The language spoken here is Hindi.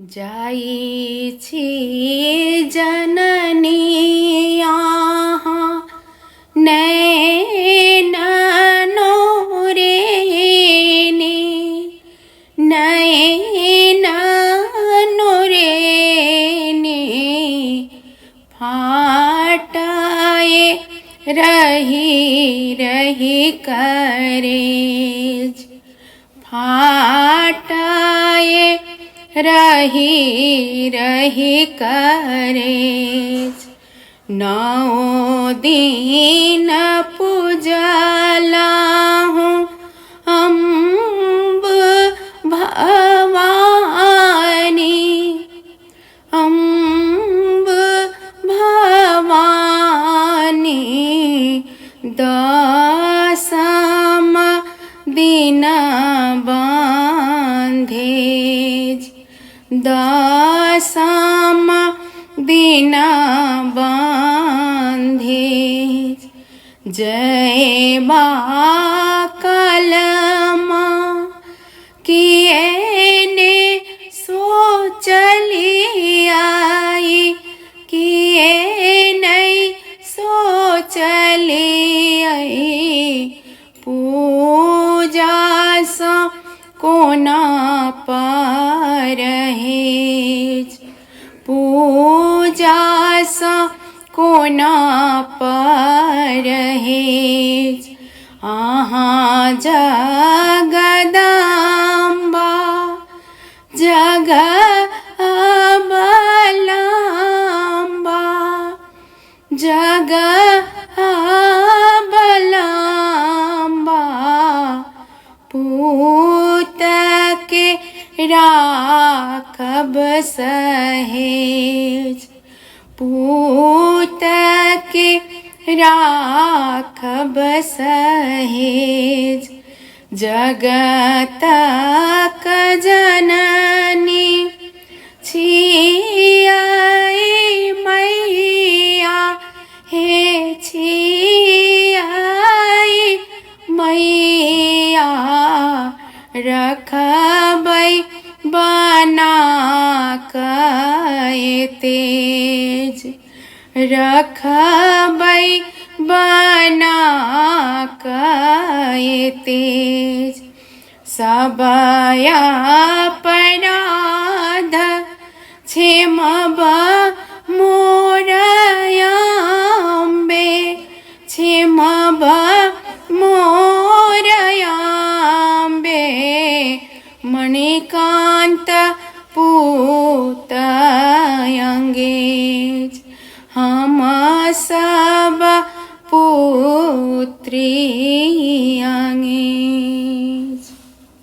जाइछि जननी यहाँ नैननो रे नैननो रे फाटाए रही रही करेज फाटाए रही रही करेज। 9 दिन पूजला हूँ अम्ब भवानी अम्ब भवानी 10 दिन बांधेज 10 दिन बांधेज। जय बा कलमा किए ने सोचली आई किए नहीं सोचली आई पूजा सा कोना परहेज पूजा सा कोना परहेज। आहाँ जगदम्बा जगदम्बा जगदम्बा पूत के राखब सहेज पूत के राखब सहेज। जगत जननी छियाई मैया हे छियाई मैया रखबै बना कए तेज रखबै बना कए तेज। सब अपराध क्षमब मोर अम्बे क्षमब मोर अम्बे मणिकांत पूत अंगेज हम सब पुत्री अंगेज।